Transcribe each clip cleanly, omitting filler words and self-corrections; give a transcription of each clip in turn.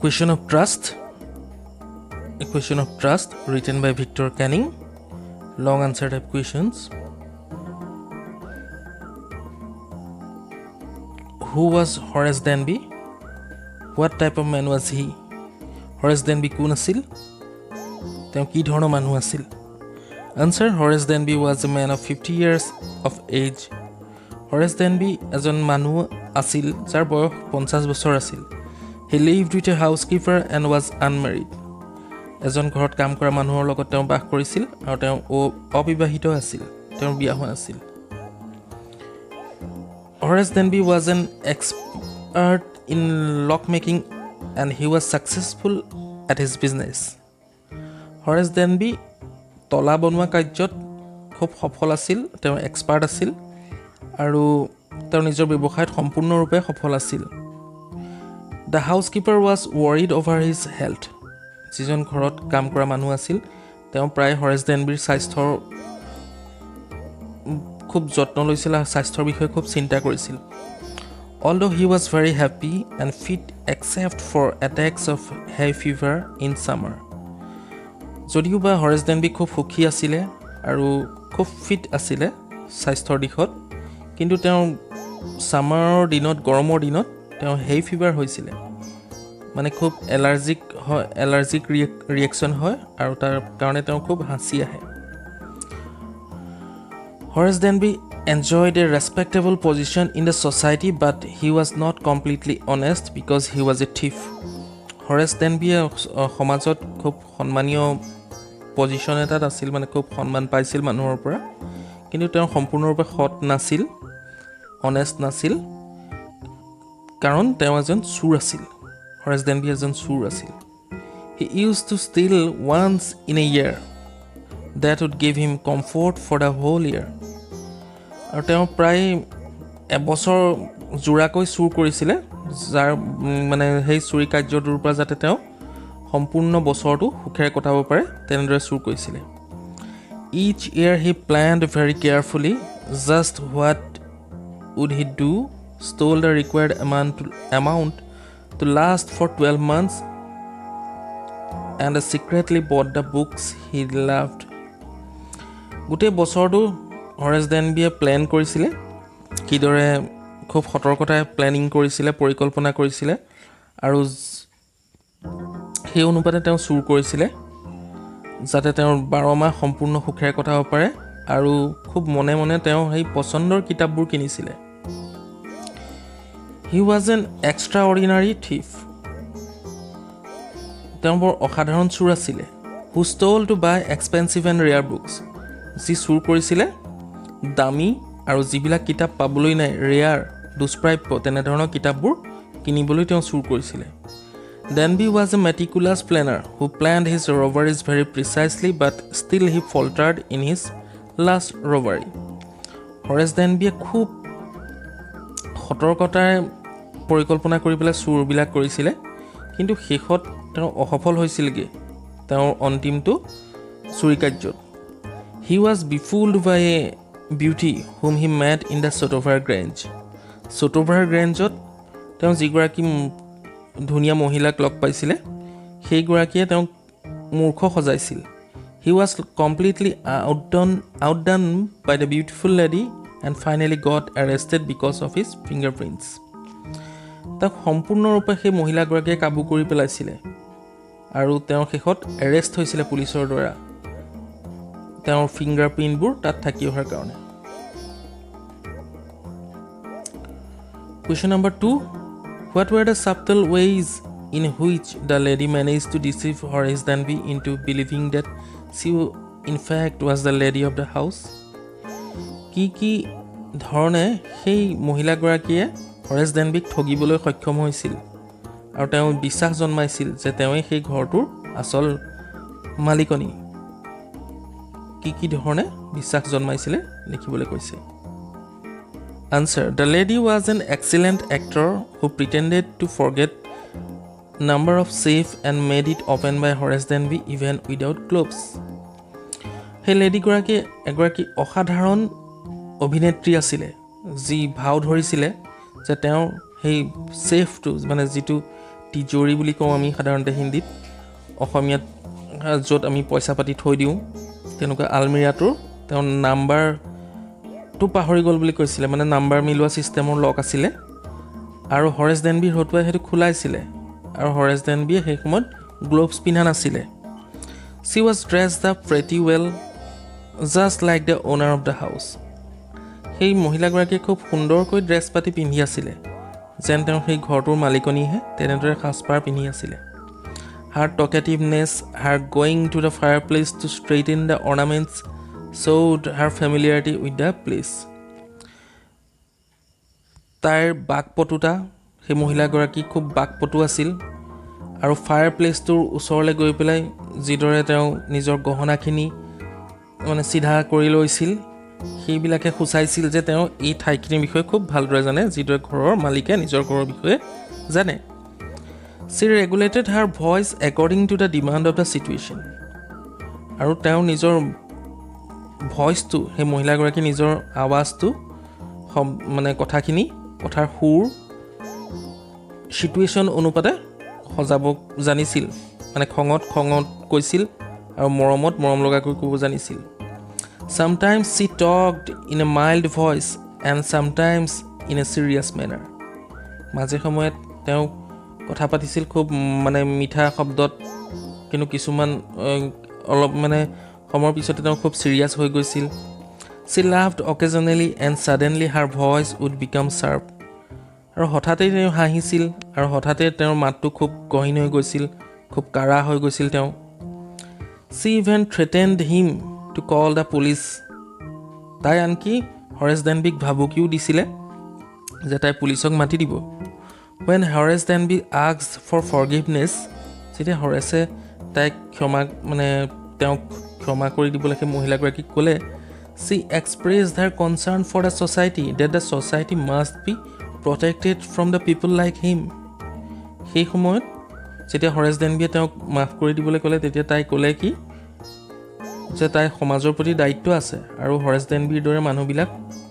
question of trust. A question of trust written by Victor Canning. Long answer type questions. Who was Horace Denby? What type of man was he? Horace Denby কোন আছিল? তেওঁ কি ধৰণৰ মানুহ আছিল? Answer: Horace Denby was a man of 50 years of age. Horace Denby এজন মানুহ আছিল যাৰ বয়স 50 বছৰ আছিল. He lived with a housekeeper and was unmarried. এজন ঘৰত কাম কৰা মানুহৰ লগত তেওঁ বাস কৰিছিল আৰু তেওঁ অবিবাহিত আছিল. তেওঁৰ বিয়া হোৱা নাছিল. Horace Denby was an expert in lockmaking and he was successful at his business. Horace Denby তলা বনোৱা কাৰ্যত খুব সফল আছিল. তেওঁ এক্সপাৰ্ট আছিল আৰু তেওঁ নিজৰ ব্যৱসায়ত সম্পূৰ্ণৰূপে সফল আছিল. The housekeeper was worried over his health. যিজন ঘৰত কাম কৰা মানুহ আছিল তেওঁ প্ৰায় হৰেছ ডেনবিৰ স্বাস্থ্যৰ খুব যত্ন লৈছিল আৰু স্বাস্থ্যৰ বিষয়ে খুব চিন্তা কৰিছিল. Although he was very happy and fit except for attacks of hay fever in summer. যদিও বা হৰেছ ডেনবি খুব সুখী আছিলে আৰু খুব ফিট আছিলে স্বাস্থ্যৰ দিশত, কিন্তু তেওঁ ছামাৰৰ দিনত গৰমৰ দিনত তেওঁ হেই ফিভাৰ হৈছিলে, মানে খুব এলাৰ্জিক ৰিয়েকশ্যন হয় আৰু তাৰ কাৰণে তেওঁ খুব হাঁচি আহে. Horace Denby enjoyed a respectable position in the society but he was not completely honest because he was a thief. Horace Denby সমাজত খুব সন্মানীয় পজিশ্যন এটাত আছিল, মানে খুব সন্মান পাইছিল মানুহৰ পৰা, কিন্তু তেওঁ সম্পূৰ্ণৰূপে সৎ নাছিল, অনেষ্ট নাছিল, কাৰণ তেওঁ এজন চোৰ আছিল. Horace Denby এজন চোৰ আছিল. He used to steal once in a year. That would give him comfort for the whole year. আৰু তেওঁ প্ৰায় এবছৰ জোৰাকৈ চুৰ কৰিছিলে, যাৰ মানে সেই চুৰি কাৰ্যটোৰ পৰা যাতে তেওঁ সম্পূৰ্ণ বছৰটো সুখেৰে কটাব পাৰে তেনেদৰে চুৰ কৰিছিলে. Each year he planned very carefully just what would he do, stole the required amount to last for 12 months and secretly bought the books he loved. গোটেই বছৰটো হৰেছ ডেনবিয়ে প্লেন কৰিছিলে, কিদৰে খুব সতৰ্কতাৰে প্লেনিং কৰিছিলে, পৰিকল্পনা কৰিছিলে আৰু সেই অনুপাতে তেওঁ চুৰ কৰিছিলে যাতে তেওঁৰ 12 মাহ সম্পূৰ্ণ সুখেৰে কটাব পাৰে, আৰু খুব মনে মনে তেওঁ সেই পচন্দৰ কিতাপবোৰ কিনিছিলে. He was an extraordinary thief. তেওঁ বৰ অসাধাৰণ চোৰ আছিলে. Who stole to buy expensive and rare books. যি চুৰ কৰিছিলে দামী আৰু যিবিলাক কিতাপ পাবলৈ নাই, ৰেয়াৰ, দুষ্প্ৰাপ্য তেনেধৰণৰ কিতাপবোৰ কিনিবলৈ তেওঁ চুৰ কৰিছিলে. Denby was a meticulous planner who planned his robberies very precisely but still he faltered in his last robbery. Horace Denby খুব সতৰ্কতাৰে পৰিকল্পনা কৰি পেলাই চুৰবিলাক কৰিছিলে, কিন্তু শেষত তেওঁ অসফল হৈছিলগৈ তেওঁৰ অন্তিমটো চুৰি কাৰ্যত. He was befooled by a beauty whom he met in the Sotover Grange. Sotover Grangeত তেওঁ যিগৰাকী ধুনীয়া মহিলাক লগ পাইছিলে সেইগৰাকীয়ে তেওঁক মূৰ্খ সজাইছিল. He was completely outdone by the beautiful lady and finally got arrested because of his fingerprints. তাক সম্পূৰ্ণৰূপে সেই মহিলাগৰাকীয়ে কাবু কৰি পেলাইছিলে আৰু তেওঁৰ শেষত এৰেষ্ট হৈছিলে পুলিচৰ দ্বাৰা, তেওঁৰ ফিংগাৰপ্ৰিণ্টবোৰ তাত থাকি অহাৰ কাৰণে. Question number 2. What were the subtle ways in which the lady managed to deceive Horace Denby into believing that she in fact was the lady of the house? কি ধৰণে সেই মহিলাগৰাকীয়ে হৰেছ ডেনবিক ঠগিবলৈ সক্ষম হৈছিল আৰু তেওঁ বিশ্বাস জন্মাইছিল যে তেওঁই সেই ঘৰটোৰ আচল মালিকনী? কি ধৰণে বিশ্বাস জন্মাইছিলে লিখিবলৈ কৈছে. Answer. The lady was an excellent actor who pretended to forget number of safe and made it open by Horace Denby even without gloves. সেই লেডিগৰাকী এগৰাকী অসাধাৰণ অভিনেত্ৰী আছিলে, যি ভাও ধৰিছিলে যে তেওঁ সেই সেফটো মানে যিটো তিজোৰি বুলি কওঁ আমি সাধাৰণতে হিন্দীত অসমীয়াত য'ত আমি পইচা পাতি থৈ দিওঁ তেনেকুৱা আলমিৰাটোৰ তেওঁ নাম্বাৰটো পাহৰি গ'ল বুলি কৈছিলে মানে নাম্বাৰ মিলোৱা ছিষ্টেমৰ লক আছিলে আৰু হৰেছ ডেনবিৰ হতুৱাই সেইটো খোলাইছিলে আৰু হৰেছ ডেনবিয়ে সেই সময়ত গ্লোভছ পিন্ধা নাছিলে she was dressed up pretty well just like the owner of the house সেই মহিলাগৰাকীয়ে খুব সুন্দৰকৈ ড্ৰেছ পাতি পিন্ধি আছিলে যেন তেওঁ সেই ঘৰটোৰ মালিকনীহে তেনেদৰে সাজপাৰ পিন্ধি আছিলে her talkativeness her going to the fireplace to straighten the ornaments showed her familiarity with the place তাইৰ বাকপটুতা সেই মহিলাগৰাকী খুব বাকপটু আছিল আৰু ফায়াৰ প্লেচটোৰ ওচৰলৈ গৈ পেলাই যিদৰে তেওঁ নিজৰ গহনাখিনি মানে সিধা কৰি লৈছিল সেইবিলাকে সূচাইছিল যে তেওঁ এই ঠাইখিনিৰ বিষয়ে খুব ভালদৰে জানে যিদৰে ঘৰৰ মালিকে নিজৰ ঘৰৰ বিষয়ে জানে she regulated her voice according to the demand of the situation আৰু তেওঁ নিজৰ ভইচটো সেই মহিলাগৰাকী নিজৰ আৱাজটো মানে কথাখিনি কথাৰ সুৰ সিচুৱেশ্যন অনুপাতে সজাব জানিছিল মানে খঙত কৈছিল আৰু মৰমত মৰম লগাকৈ ক'ব জানিছিল sometimes she talked in a mild voice and sometimes in a serious manner মাজে সময়ত তেওঁ কথা পাতিছিল খুব মানে মিঠা শব্দত কিন্তু কিছুমান অলপ মানে সময়ৰ পিছতে তেওঁ খুব সিৰিয়াছ হৈ গৈছিল she laughed occasionally and suddenly her voice would become sharp আৰু হঠাতে তেওঁ হাঁহিছিল আৰু হঠাতে তেওঁৰ মাতটো খুব গহীন হৈ গৈছিল খুব কাৰা হৈ গৈছিল তেওঁ she even threatened him to call the police তাই আনকি হৰেছ ডেনবিক ভাবুকিও দিছিলে যে তাই পুলিচক মাতি দিব when হৰেছ ডেনবি asked for forgiveness যেতিয়া হৰেছে তাইক ক্ষমা মানে তেওঁক ক্ষমা কৰি দিবলৈ সেই মহিলাগৰাকীক ক'লে she expressed her concern for the society that the society must be protected from the people like him সেই সময়ত যেতিয়া হৰেছ ডেনবিয়ে তেওঁক মাফ কৰি দিবলৈ ক'লে তেতিয়া তাই ক'লে কি যে তাই সমাজৰ প্ৰতি দায়িত্ব আছে আৰু হৰেছ ডেনবিৰ দৰে মানুহবিলাক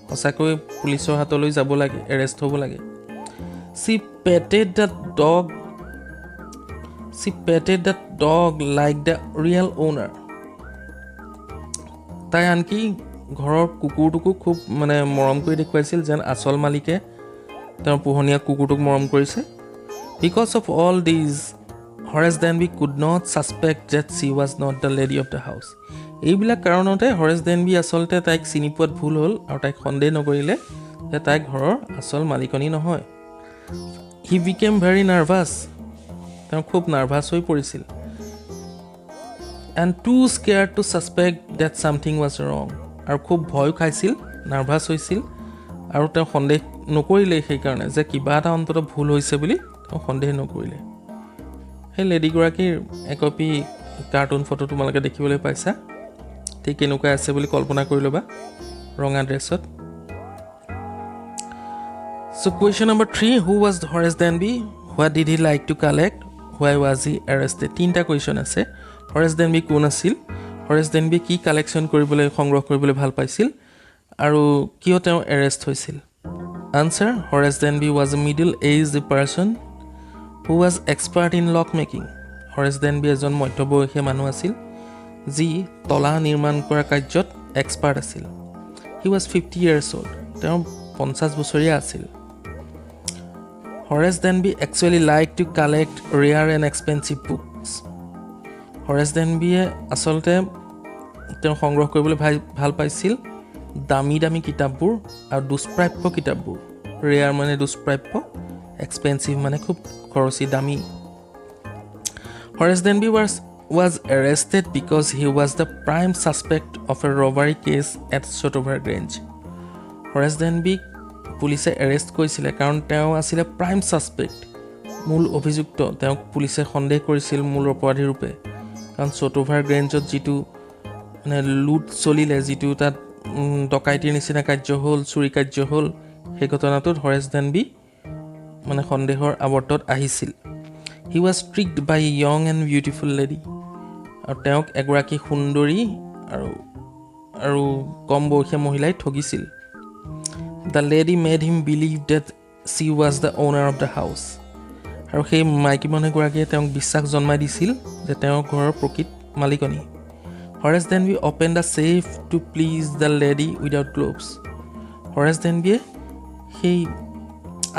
সঁচাকৈ পুলিচৰ হাতলৈ যাব লাগে এৰেষ্ট হ'ব লাগে she petted the dog like the real owner তাই আনকি ঘৰৰ কুকুৰটোকো খুব মানে মৰম কৰি দেখুৱাইছিল যেন আচল মালিকে তেওঁৰ পোহনীয়া কুকুৰটোক মৰম কৰিছে because of all these হৰেছ ডেনবি could not suspect that she was not the lady of the house এইবিলাক কাৰণতে হৰেছ ডেনবি আচলতে তাইক চিনি পোৱাত ভুল হ'ল আৰু তাইক সন্দেহ নকৰিলে যে তাই ঘৰৰ আচল মালিকনী নহয় he became very nervous তেওঁ খুব নাৰ্ভাছ হৈ পৰিছিল and too scared to suspect that something was wrong আৰু খুব ভয় খাইছিল নাৰ্ভাছ হৈছিল আৰু তেওঁ সন্দেহ নকৰিলে সেইকাৰণে যে কিবা এটা অন্তত ভুল হৈছে বুলি তেওঁ সন্দেহ নকৰিলে সেই লেডিগৰাকীৰ একপি কাৰ্টুন ফটো তোমালোকে দেখিবলৈ পাইছা ঠিক কেনেকুৱা আছে বুলি কল্পনা কৰি ল'বা ৰঙা ড্ৰেছত so question number 3 who was Horace Denby what did he like to collect why was he arrested তিনটা কুৱেশ্যন আছে হৰেছ ডেনবি কোন আছিল হৰেছ ডেনবি কি কালেকশ্যন কৰিবলৈ সংগ্ৰহ কৰিবলৈ ভাল পাইছিল আৰু কিয় তেওঁ এৰেষ্ট হৈছিল answer হৰেছ ডেনবি was a middle aged person who was expert in lock making হৰেছ ডেনবি এজন মধ্যবয়সীয়া মানুহ আছিল যি তলা নিৰ্মাণ কৰা কাৰ্যত এক্সপাৰ্ট আছিল he was 50 years old তেওঁ 50 বছৰীয়া আছিল হৰেছ ডেনবি actually liked to collect rare and expensive books হৰেছ ডেনবিয়ে আচলতে তেওঁ সংগ্ৰহ কৰিবলৈ ভাল পাইছিল দামী দামী কিতাপবোৰ আৰু দুষ্প্ৰাপ্য কিতাপবোৰ ৰেয়াৰ মানে দুষ্প্ৰাপ্য এক্সপেন্সিভ মানে খুব খৰচী দামী হৰেছ ডেনবি was arrested because he was the prime suspect of a robbery case at Sotover Grange হৰেছ ডেনবিক পুলিচে এৰেষ্ট কৰিছিলে কাৰণ তেওঁ আছিল প্ৰাইম সাসপেক্ট মূল অভিযুক্ত তেওঁক পুলিচে সন্দেহ কৰিছিল মূল অপৰাধী ৰূপে কাৰণ Sotover Grangeত যিটো মানে লুট চলিলে যিটো তাত ডকাইতিৰ নিচিনা কাৰ্য হ'ল চুৰি কাৰ্য হ'ল সেই ঘটনাটোত হৰেছ ডেনবি মানে সন্দেহৰ আৱৰ্তত আহিছিল he was tricked by a young and beautiful lady আৰু তেওঁক এগৰাকী সুন্দৰী আৰু কম বয়সীয়া মহিলাই ঠগিছিল the lady made him believe that she was the owner of the house আৰু সেই মাইকী মানুহগৰাকীয়ে তেওঁক বিশ্বাস জন্মাই দিছিল যে তেওঁৰ ঘৰৰ প্ৰকৃত মালিকনী Horace Denby opened the safe to please the lady without gloves Horace Denby সেই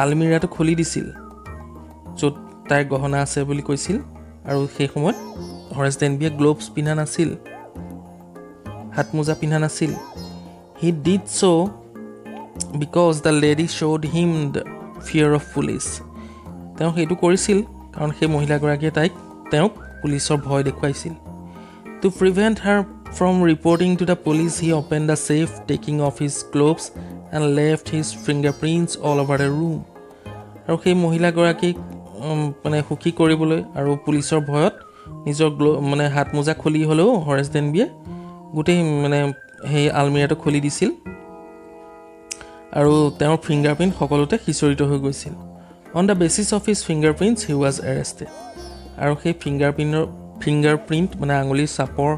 আলমিৰাটো খুলি দিছিল য'ত তাইৰ গহনা আছে বুলি কৈছিল আৰু সেই সময়ত Horace Denby গ্লোভছ পিন্ধা নাছিল হাত মোজা পিন্ধা নাছিল he did so because the lady showed him the fear of police তেওঁ সেইটো কৰিছিল কাৰণ সেই মহিলাগৰাকীয়ে তেওঁক পুলিচৰ ভয় দেখুৱাইছিল to prevent her from reporting to the police he opened the safe taking off his gloves and left his fingerprints all over the room আৰু সেই মহিলাগৰাকীক মানে সুখী কৰিবলৈ আৰু পুলিচৰ ভয়ত নিজৰ মানে হাত মোজা খুলি হলেও Horace Denby গোটেই মানে সেই আলমিৰাটো খুলি দিছিল আৰু তেওঁৰ ফিংগাৰপ্ৰিন্ট সকলোতে হিচৰিত হৈ গৈছিল on the basis of his fingerprints he was arrested আৰু সেই ফিংগাৰপ্ৰিন্ট মানে আঙুলিৰ ছাপৰ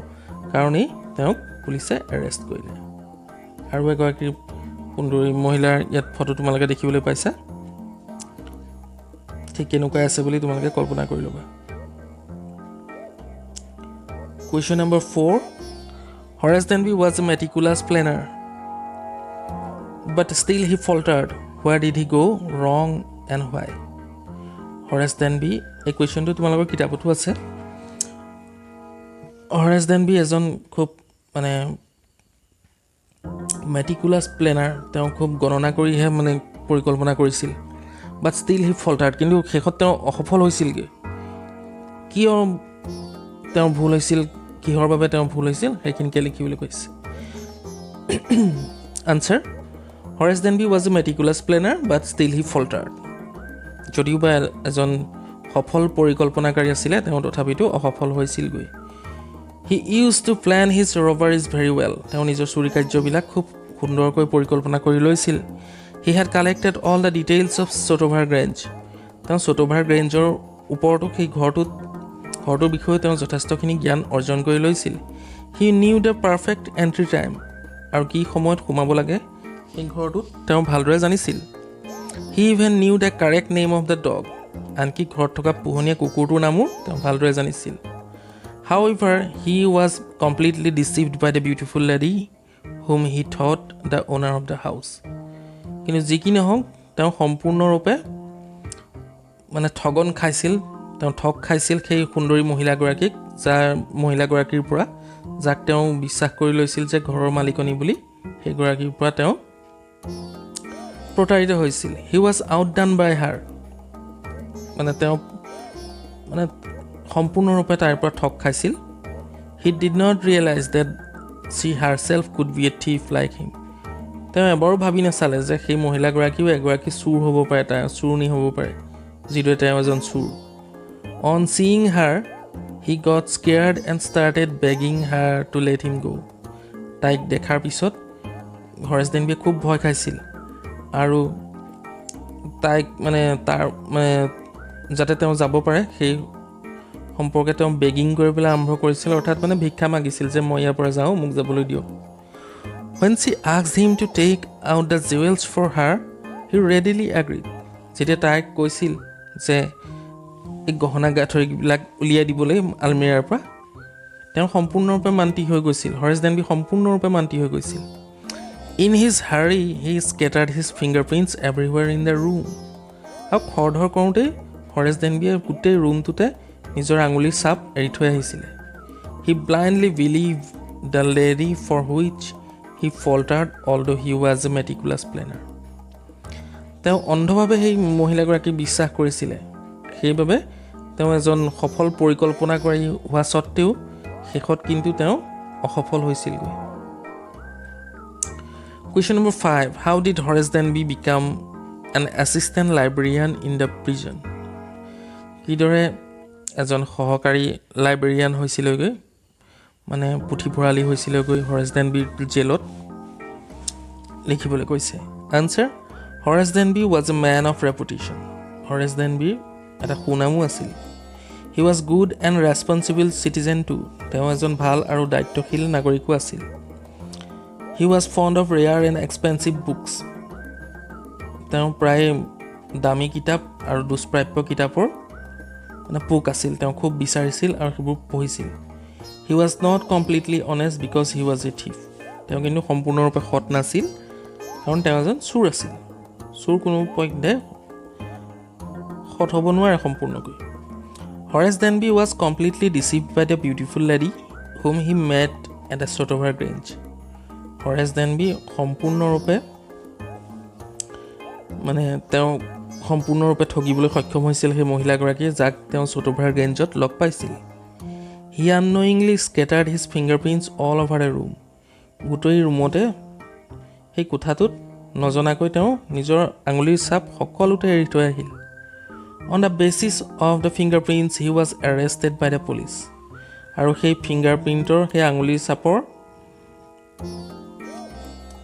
কাৰণে তেওঁক পুলিচে এৰেষ্ট কৰিলে আৰু এগৰাকী সুন্দৰী মহিলাৰ ইয়াত ফটো তোমালোকে দেখিবলৈ পাইছা ঠিক কেনেকুৱা আছে বুলি তোমালোকে কল্পনা কৰি ল'বা Question number 4 Horace Denby was a meticulous planner but still he faltered where did he go wrong and why Horace Denby এই কোৱেশ্চনটো তোমালোকৰ কিতাপতো আছে Horace Denby এজন খুব মানে meticulous planner তেওঁ খুব গণনা কৰিহে মানে পৰিকল্পনা কৰিছিল but still he faltered কিন্তু শেষত তেওঁ অসফল হৈছিলগে কিয় তেওঁ ভুল হৈছিল কিহৰ বাবে তেওঁ ভুল হৈছিল সেইখিনিকে লিখিবলৈ কৈছে answer Horace Denby was a meticulous planner but still he faltered যদিও বা এজন সফল পৰিকল্পনাকাৰী আছিল তেওঁ তথাপিতো অসফল হৈছিলগৈ He used to plan his robberies very well তেওঁ নিজৰ চুৰি কাৰ্যবিলাক খুব সুন্দৰকৈ পৰিকল্পনা কৰি লৈছিল He had collected all the details of Sotover Grange তেওঁ Sotover Grangeৰ ওপৰতো সেই ঘৰটোৰ বিষয়ে তেওঁ যথেষ্টখিনি জ্ঞান অৰ্জন কৰি লৈছিল He knew the perfect entry time আৰু কি সময়ত সোমাব লাগে সেই ঘৰটোত তেওঁ ভালদৰে জানিছিল He even knew the correct name of the dog আনকি ঘৰত থকা পোহনীয়া কুকুৰটোৰ নামো তেওঁ ভালদৰে জানিছিল However, he was completely deceived by the beautiful lady whom he thought the owner of the house. কিন্তু যি কি নহওক তেওঁ সম্পূৰ্ণৰূপে মানে ঠগন খাইছিল তেওঁ ঠগ খাইছিল সেই সুন্দৰী মহিলাগৰাকীক যাৰ মহিলাগৰাকীৰ পৰা যাক তেওঁ বিশ্বাস কৰি লৈছিল যে ঘৰৰ মালিকনী বুলি সেই গৰাকীৰ পৰা তেওঁ প্ৰতাৰিত হৈছিল He was outdone by her মানে তেওঁ মানে সম্পূৰ্ণৰূপে তাইৰ পৰা ঠগ খাইছিল He did not realize that she herself could be a thief like him তেওঁ এবাৰো ভাবি নাচালে যে সেই মহিলাগৰাকীও এগৰাকী চুৰ হ'ব পাৰে তাই চুৰনি হ'ব পাৰে যিদৰে তেওঁ এজন চুৰ On seeing her he got scared and started begging her to let him go তাইক দেখাৰ পিছত Horace Denby খুব ভয় খাইছিল আৰু তাইক মানে তাৰ মানে যাতে তেওঁ যাব পাৰে সেই সম্পৰ্কে তেওঁ বেগিং কৰিবলৈ আৰম্ভ কৰিছিল অৰ্থাৎ মানে ভিক্ষা মাগিছিল যে মই ইয়াৰ পৰা যাওঁ মোক যাবলৈ দিয়ক When she asked him to take out the jewels for her he readily agreed যেতিয়া তাইক কৈছিল যে এই গহনা গাঁঠৰিবিলাক উলিয়াই দিবলৈ আলমিৰাৰ পৰা তেওঁ সম্পূৰ্ণৰূপে মান্তি হৈ গৈছিল Horace Denby সম্পূৰ্ণৰূপে মান্তি হৈ গৈছিল In his hurry he scattered his fingerprints everywhere in the room আৰু খৰধৰ কৰোঁতে Horace Denby গোটেই ৰুমটোতে নিজৰ আঙুলিৰ ছাপ এৰি থৈ আহিছিল He blindly believed the lady for which he faltered although he was a meticulous planner তেওঁ অন্ধভাৱে সেই মহিলাগৰাকীক বিশ্বাস কৰিছিল সেইবাবে তেওঁ এজন সফল পৰিকল্পনাকাৰী হোৱা সত্ত্বেও শেষত কিন্তু তেওঁ অসফল হৈছিল Question number 5 How did Horace Denby become an assistant librarian in the prison কিদৰে এজন সহকাৰী লাইব্ৰেৰিয়ান হৈছিলগৈ মানে পুথিভঁৰালী হৈছিলগৈ Horace Denby জেলত লিখিবলৈ কৈছে Answer Horace Denby was a man of reputation Horace Denby এটা সুনামো আছিল He was good and responsible citizen too তেওঁ এজন ভাল আৰু দায়িত্বশীল নাগৰিকো আছিল He was fond of rare and expensive books তেওঁ প্ৰায় দামী কিতাপ আৰু দুষ্প্ৰাপ্য কিতাপৰ মানে পোক আছিল তেওঁ খুব বিচাৰিছিল আৰু সেইবোৰ পঢ়িছিল he was not completely honest because he was a thief তেওঁ কিন্তু সম্পূৰ্ণৰূপে সৎ নাছিল কাৰণ তেওঁ এজন চোৰ আছিল চোৰ কোনো পক্ষে সৎ হ'ব নোৱাৰে সম্পূৰ্ণকৈ Horace Denby was completely deceived by the beautiful lady whom he met at the Sotover Grange Horace Denby সম্পূৰ্ণৰূপে মানে তেওঁ সম্পূৰ্ণৰূপে ঠগিবলৈ সক্ষম হৈছিল সেই মহিলাগৰাকীয়ে যাক তেওঁ চটোভাৰ গ্ৰেঞ্জত লগ পাইছিল he annoyingly scattered his fingerprints all over the room গোটেই ৰুমতে সেই কোঠাটোত নজনাকৈ তেওঁ নিজৰ আঙুলিৰ ছাপ সকলোতে এৰি থৈ আহিল on the basis of the fingerprints he was arrested by the police আৰু সেই ফিংগাৰপ্ৰিণ্টৰ সেই আঙুলিৰ ছাপৰ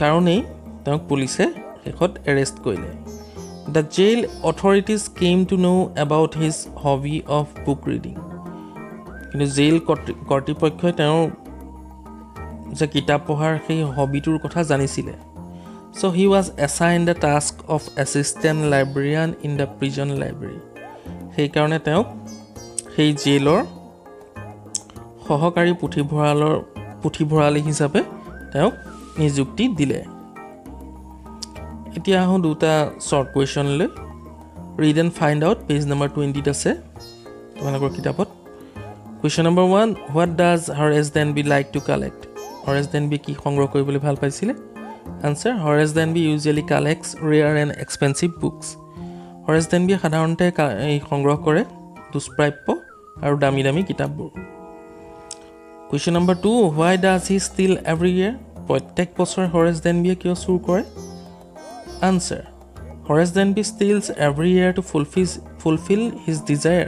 কাৰণেই তেওঁক পুলিচে শেষত এৰেষ্ট কৰিলে the jail authorities came to know' about his hobby of book reading কিন্তু জেইল কৰ্তৃপক্ষই তেওঁৰ যে কিতাপ পঢ়াৰ সেই হবিটোৰ কথা জানিছিলে so' he was assign the task of assistant librarian in the prison library সেইকাৰণে তেওঁক সেই জেইলৰ সহকাৰী পুথিভঁৰালী হিচাপে তেওঁক নিযুক্তি দিলে এতিয়া আহোঁ দুটা শ্বৰ্ট কুৱেশ্যনলৈ read and find out page number 20 আছে তোমালোকৰ কিতাপত question number 1 what does Horace Denby like to collect Horace Denby কি সংগ্ৰহ কৰিবলৈ ভাল পাইছিলে answer Horace Denby usually collects rare and expensive books Horace ডেনবিয়ে সাধাৰণতে সংগ্ৰহ কৰে দুষ্প্ৰাপ্য আৰু দামী দামী কিতাপবোৰ question number 2 why does he steal every year প্ৰত্যেক বছৰে হৰেছ ডেনবিয়ে কিয় চুৰ কৰে answer Horace ডেনবি steals every year to fulfil his desire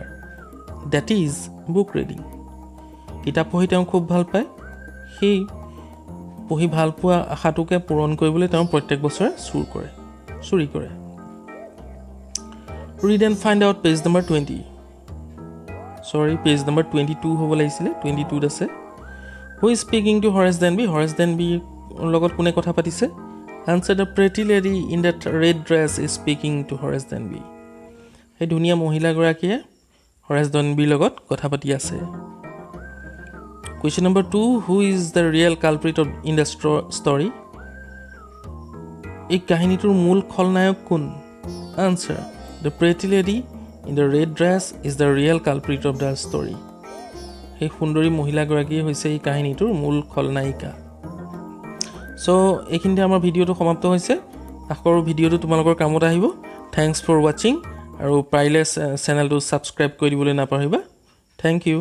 that is book reading কিতাপ পঢ়ি তেওঁ খুব ভাল পায় সেই পঢ়ি ভাল পোৱা আশাটোকে পূৰণ কৰিবলৈ তেওঁ প্ৰত্যেক বছৰে চুৰি কৰে read and find out page number 20 sorry page number 22 হ'ব লাগিছিলে 22ত আছে who is speaking to Horace Denby Horace ডেনবিৰ লগত কোনে কথা পাতিছে answer the pretty lady in the red dress is speaking to Horace Denby সেই ধুনীয়া মহিলাগৰাকীয়ে হৰেছ ডেনবিৰ লগত কথা পাতি আছে question number 2 who is the real culprit of in the story এই কাহিনীটোৰ মূল খলনায়ক কোন answer the pretty lady in the red dress is the real culprit of the story সেই সুন্দৰী মহিলাগৰাকীয়ে হৈছে এই কাহিনীটোৰ মূল খলনায়িকা চ' এইখিনিতে আমাৰ ভিডিঅ'টো সমাপ্ত হৈছে আশা কৰোঁ ভিডিঅ'টো তোমালোকৰ কামত আহিব থেংকছ ফৰ ৱাচিং আৰু পাৰিলে চেনেলটো ছাবস্ক্ৰাইব কৰি দিবলৈ নাপাহৰিবা থেংক ইউ